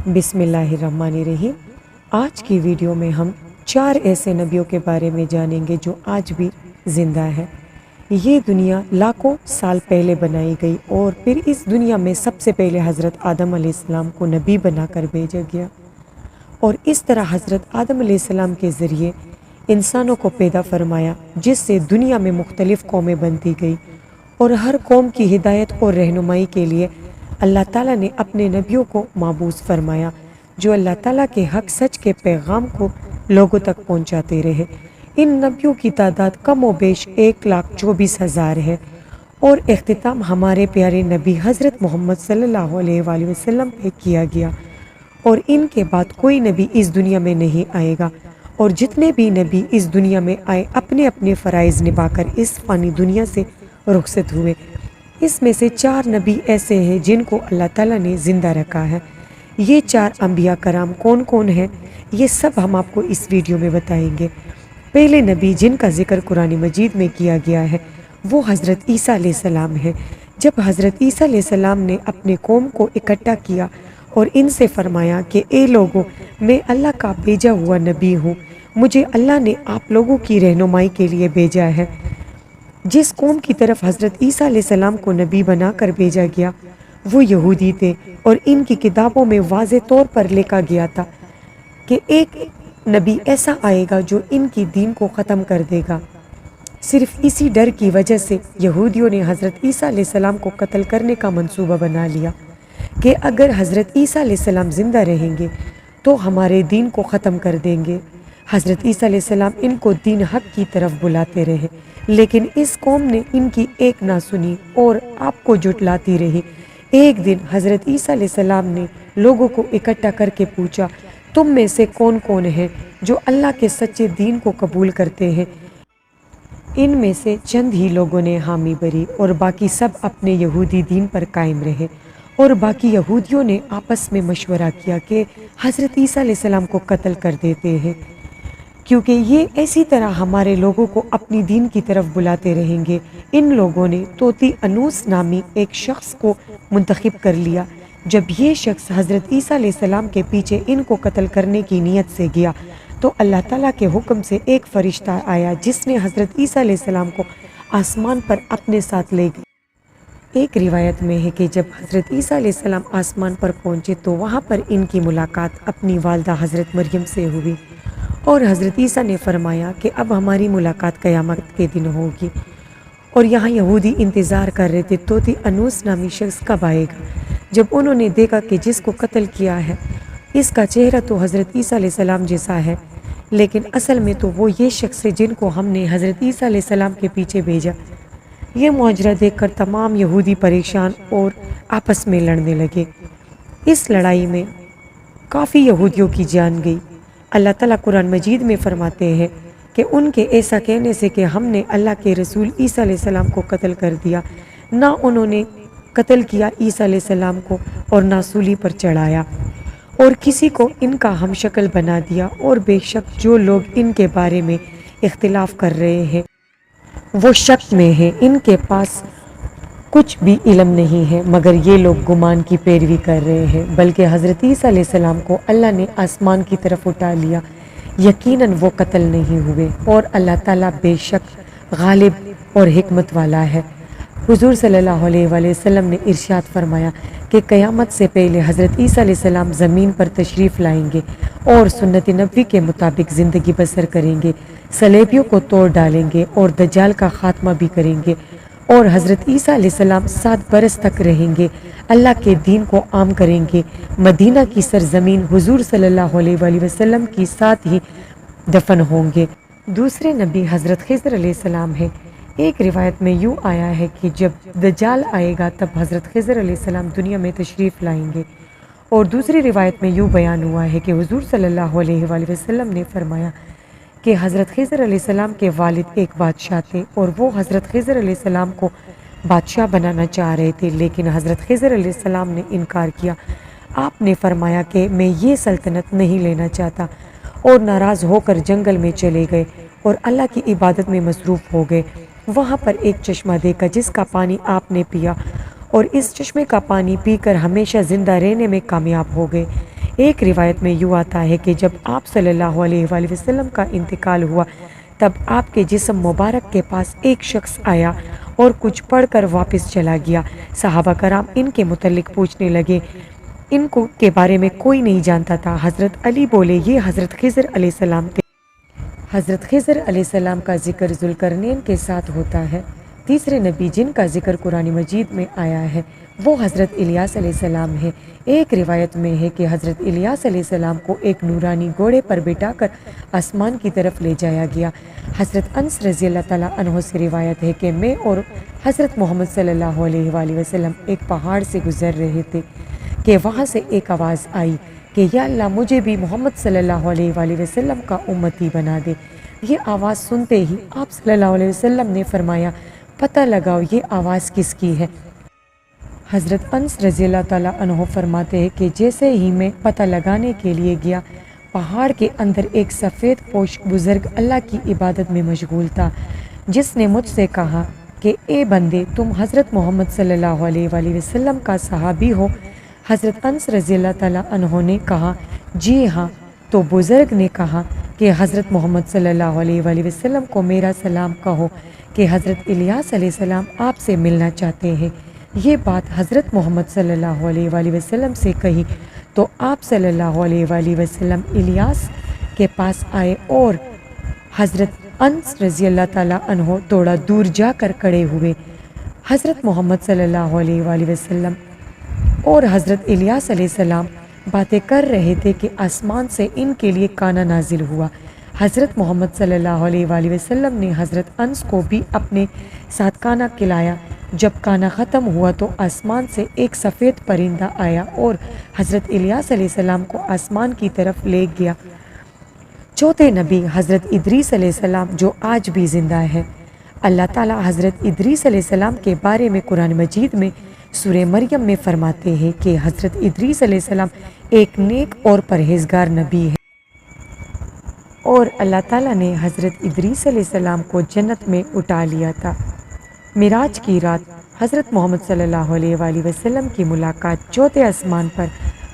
بسم اللہ الرحمن الرحیم۔ آج کی ویڈیو میں ہم 4 ایسے نبیوں کے بارے میں جانیں گے جو آج بھی زندہ ہے۔ یہ دنیا لاکھوں سال پہلے بنائی گئی اور پھر اس دنیا میں سب سے پہلے حضرت آدم علیہ السلام کو نبی بنا کر بھیجا گیا، اور اس طرح حضرت آدم علیہ السلام کے ذریعے انسانوں کو پیدا فرمایا، جس سے دنیا میں مختلف قومیں بنتی گئی، اور ہر قوم کی ہدایت اور رہنمائی کے لیے اللہ تعالیٰ نے اپنے نبیوں کو مبعوث فرمایا، جو اللہ تعالیٰ کے حق سچ کے پیغام کو لوگوں تک پہنچاتے رہے۔ ان نبیوں کی تعداد کم و بیش 1,24,000 ہے، اور اختتام ہمارے پیارے نبی حضرت محمد صلی اللہ علیہ وآلہ وسلم پہ کیا گیا، اور ان کے بعد کوئی نبی اس دنیا میں نہیں آئے گا، اور جتنے بھی نبی اس دنیا میں آئے اپنے اپنے فرائض نبھا کر اس فانی دنیا سے رخصت ہوئے۔ اس میں سے 4 نبی ایسے ہیں جن کو اللہ تعالیٰ نے زندہ رکھا ہے۔ یہ 4 انبیاء کرام کون کون ہیں، یہ سب ہم آپ کو اس ویڈیو میں بتائیں گے۔ پہلے نبی جن کا ذکر قرآن مجید میں کیا گیا ہے وہ حضرت عیسیٰ علیہ السلام ہے۔ جب حضرت عیسیٰ علیہ السلام نے اپنے قوم کو اکٹھا کیا اور ان سے فرمایا کہ اے لوگوں، میں اللہ کا بھیجا ہوا نبی ہوں، مجھے اللہ نے آپ لوگوں کی رہنمائی کے لیے بھیجا ہے۔ جس قوم کی طرف حضرت عیسیٰ علیہ السلام کو نبی بنا کر بھیجا گیا وہ یہودی تھے، اور ان کی کتابوں میں واضح طور پر لکھا گیا تھا کہ ایک نبی ایسا آئے گا جو ان کی دین کو ختم کر دے گا۔ صرف اسی ڈر کی وجہ سے یہودیوں نے حضرت عیسیٰ علیہ السلام کو قتل کرنے کا منصوبہ بنا لیا کہ اگر حضرت عیسیٰ علیہ السلام زندہ رہیں گے تو ہمارے دین کو ختم کر دیں گے۔ حضرت عیسیٰ علیہ السلام ان کو دین حق کی طرف بلاتے رہے، لیکن اس قوم نے ان کی ایک نہ سنی اور آپ کو جھٹلاتی رہی۔ ایک دن حضرت عیسیٰ علیہ السلام نے لوگوں کو اکٹھا کر کے پوچھا، تم میں سے کون کون ہیں جو اللہ کے سچے دین کو قبول کرتے ہیں؟ ان میں سے چند ہی لوگوں نے حامی بھری اور باقی سب اپنے یہودی دین پر قائم رہے، اور باقی یہودیوں نے آپس میں مشورہ کیا کہ حضرت عیسیٰ علیہ السلام کو قتل کر دیتے ہیں، کیونکہ یہ ایسی طرح ہمارے لوگوں کو اپنی دین کی طرف بلاتے رہیں گے۔ ان لوگوں نے توتی انوس نامی ایک شخص کو منتخب کر لیا۔ جب یہ شخص حضرت عیسیٰ علیہ السلام کے پیچھے ان کو قتل کرنے کی نیت سے گیا تو اللہ تعالیٰ کے حکم سے ایک فرشتہ آیا جس نے حضرت عیسیٰ علیہ السلام کو آسمان پر اپنے ساتھ لے گیا۔ ایک روایت میں ہے کہ جب حضرت عیسیٰ علیہ السلام آسمان پر پہنچے تو وہاں پر ان کی ملاقات اپنی والدہ حضرت مریم سے ہوئی، اور حضرت عیسیٰ نے فرمایا کہ اب ہماری ملاقات قیامت کے دن ہوگی، اور یہاں یہودی انتظار کر رہے تھے توتی انوس نامی شخص کب آئے گا۔ جب انہوں نے دیکھا کہ جس کو قتل کیا ہے اس کا چہرہ تو حضرت عیسیٰ علیہ السلام جیسا ہے، لیکن اصل میں تو وہ یہ شخص ہے جن کو ہم نے حضرت عیسیٰ علیہ السلام کے پیچھے بھیجا۔ یہ معجزہ دیکھ کر تمام یہودی پریشان اور آپس میں لڑنے لگے۔ اس لڑائی میں کافی یہودیوں کی جان گئی۔ اللہ تعالیٰ قرآن مجید میں فرماتے ہیں کہ ان کے ایسا کہنے سے کہ ہم نے اللہ کے رسول عیسیٰ علیہ السلام کو قتل کر دیا، نہ انہوں نے قتل کیا عیسیٰ علیہ السلام کو اور نہ سولی پر چڑھایا، اور کسی کو ان کا ہم شکل بنا دیا، اور بے شک جو لوگ ان کے بارے میں اختلاف کر رہے ہیں وہ شک میں ہیں، ان کے پاس کچھ بھی علم نہیں ہے مگر یہ لوگ گمان کی پیروی کر رہے ہیں، بلکہ حضرت عیسیٰ علیہ السلام کو اللہ نے آسمان کی طرف اٹھا لیا، یقیناً وہ قتل نہیں ہوئے، اور اللہ تعالیٰ بے شک غالب اور حکمت والا ہے۔ حضور صلی اللہ علیہ وآلہ وسلم نے ارشاد فرمایا کہ قیامت سے پہلے حضرت عیسیٰ علیہ السلام زمین پر تشریف لائیں گے اور سنت نبوی کے مطابق زندگی بسر کریں گے، صلیبیوں کو توڑ ڈالیں گے اور دجال کا خاتمہ بھی کریں گے، اور حضرت عیسیٰ علیہ السلام 7 برس تک رہیں گے، اللہ کے دین کو عام کریں گے، مدینہ کی سرزمین حضور صلی اللہ علیہ وآلہ وسلم کی ساتھ ہی دفن ہوں گے۔ دوسرے نبی حضرت خضر علیہ السلام ہیں۔ ایک روایت میں یوں آیا ہے کہ جب دجال آئے گا تب حضرت خضر علیہ السلام دنیا میں تشریف لائیں گے، اور دوسری روایت میں یوں بیان ہوا ہے کہ حضور صلی اللہ علیہ وآلہ وسلم نے فرمایا کہ حضرت خضر علیہ السلام کے والد ایک بادشاہ تھے، اور وہ حضرت خضر علیہ السلام کو بادشاہ بنانا چاہ رہے تھے، لیکن حضرت خضر علیہ السلام نے انکار کیا۔ آپ نے فرمایا کہ میں یہ سلطنت نہیں لینا چاہتا، اور ناراض ہو کر جنگل میں چلے گئے اور اللہ کی عبادت میں مصروف ہو گئے۔ وہاں پر ایک چشمہ دیکھا جس کا پانی آپ نے پیا، اور اس چشمے کا پانی پی کر ہمیشہ زندہ رہنے میں کامیاب ہو گئے۔ ایک روایت میں یوں آتا ہے کہ جب آپ صلی اللہ علیہ وآلہ وسلم کا انتقال ہوا تب آپ کے جسم مبارک کے پاس ایک شخص آیا اور کچھ پڑھ کر واپس چلا گیا۔ صحابہ کرام ان کے متعلق پوچھنے لگے، ان کو کے بارے میں کوئی نہیں جانتا تھا۔ حضرت علی بولے، یہ حضرت خضر علیہ السلام تھے۔ حضرت خضر علیہ السلام کا ذکر ذوالقرنین کے ساتھ ہوتا ہے۔ تیسرے نبی جن کا ذکر قرآن مجید میں آیا ہے وہ حضرت الیاس علیہ السلام ہے۔ ایک روایت میں ہے کہ حضرت الیاس علیہ السلام کو ایک نورانی گھوڑے پر بٹھا کر آسمان کی طرف لے جایا گیا۔ حضرت انس رضی اللہ تعالیٰ عنہ سے روایت ہے کہ میں اور حضرت محمد صلی اللہ علیہ وآلہ وسلم ایک پہاڑ سے گزر رہے تھے کہ وہاں سے ایک آواز آئی کہ یا اللہ مجھے بھی محمد صلی اللہ علیہ وآلہ وسلم کا امتی بنا دے۔ یہ آواز سنتے ہی آپ صلی اللہ علیہ وسلم نے فرمایا، پتہ لگاؤ یہ آواز کس کی ہے۔ حضرت انس رضی اللہ تعالیٰ عنہ فرماتے ہیں کہ جیسے ہی میں پتہ لگانے کے لیے گیا، پہاڑ کے اندر ایک سفید پوش بزرگ اللہ کی عبادت میں مشغول تھا، جس نے مجھ سے کہا کہ اے بندے، تم حضرت محمد صلی اللہ علیہ وآلہ وسلم کا صحابی ہو؟ حضرت انس رضی اللہ تعالیٰ عنہ نے کہا جی ہاں۔ تو بزرگ نے کہا کہ حضرت محمد صلی اللہ علیہ وآلہ وسلم کو میرا سلام کہو کہ حضرت الیاس علیہ السلام آپ سے ملنا چاہتے ہیں۔ یہ بات حضرت محمد صلی اللہ علیہ وآلہ وسلم سے کہی تو آپ صلی اللہ علیہ وآلہ وسلم الیاس کے پاس آئے اور حضرت انس رضی اللہ تعالیٰ عنہ تھوڑا دور جا کر کھڑے ہوئے۔ حضرت محمد صلی اللہ علیہ وآلہ وسلم اور حضرت الیاس علیہ السلام باتیں کر رہے تھے کہ آسمان سے ان کے لیے کھانا نازل ہوا۔ حضرت محمد صلی اللہ علیہ وآلہ وسلم نے حضرت انس کو بھی اپنے ساتھ کھانا کھلایا۔ جب کھانا ختم ہوا تو آسمان سے ایک سفید پرندہ آیا اور حضرت الیاس علیہ السلام کو آسمان کی طرف لے گیا۔ چوتھے نبی حضرت ادریس علیہ السلام جو آج بھی زندہ ہے۔ اللہ تعالیٰ حضرت ادریس علیہ السلام کے بارے میں قرآن مجید میں سورہ مریم میں فرماتے ہیں کہ حضرت ادریس علیہ السلام ایک نیک اور پرہیزگار نبی ہے، اور اللہ تعالیٰ نے حضرت ادریس علیہ السلام کو جنت میں اٹھا لیا تھا۔ معراج کی رات حضرت محمد صلی اللہ علیہ وآلہ وسلم کی ملاقات چوتھے آسمان پر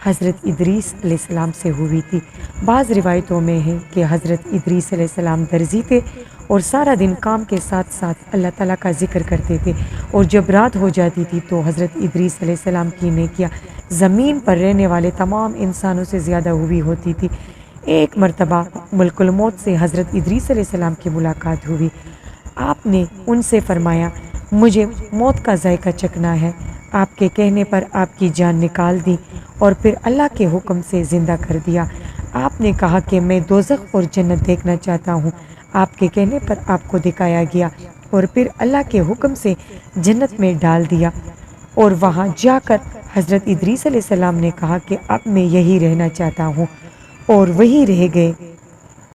حضرت ادریس علیہ السلام سے ہوئی تھی۔ بعض روایتوں میں ہے کہ حضرت ادریس علیہ السلام درزی تھے اور سارا دن کام کے ساتھ ساتھ اللہ تعالیٰ کا ذکر کرتے تھے، اور جب رات ہو جاتی تھی تو حضرت ادریس علیہ السلام کی نیکیاں زمین پر رہنے والے تمام انسانوں سے زیادہ ہوئی ہوتی تھی۔ ایک مرتبہ ملک الموت سے حضرت ادریس علیہ السلام کی ملاقات ہوئی۔ آپ نے ان سے فرمایا، مجھے موت کا ذائقہ چکھنا ہے۔ آپ کے کہنے پر آپ کی جان نکال دی اور پھر اللہ کے حکم سے زندہ کر دیا۔ آپ نے کہا کہ میں دوزخ اور جنت دیکھنا چاہتا ہوں۔ آپ کے کہنے پر آپ کو دکھایا گیا اور پھر اللہ کے حکم سے جنت میں ڈال دیا، اور وہاں جا کر حضرت ادریس علیہ السلام نے کہا کہ اب میں یہی رہنا چاہتا ہوں، اور وہی رہ گئے۔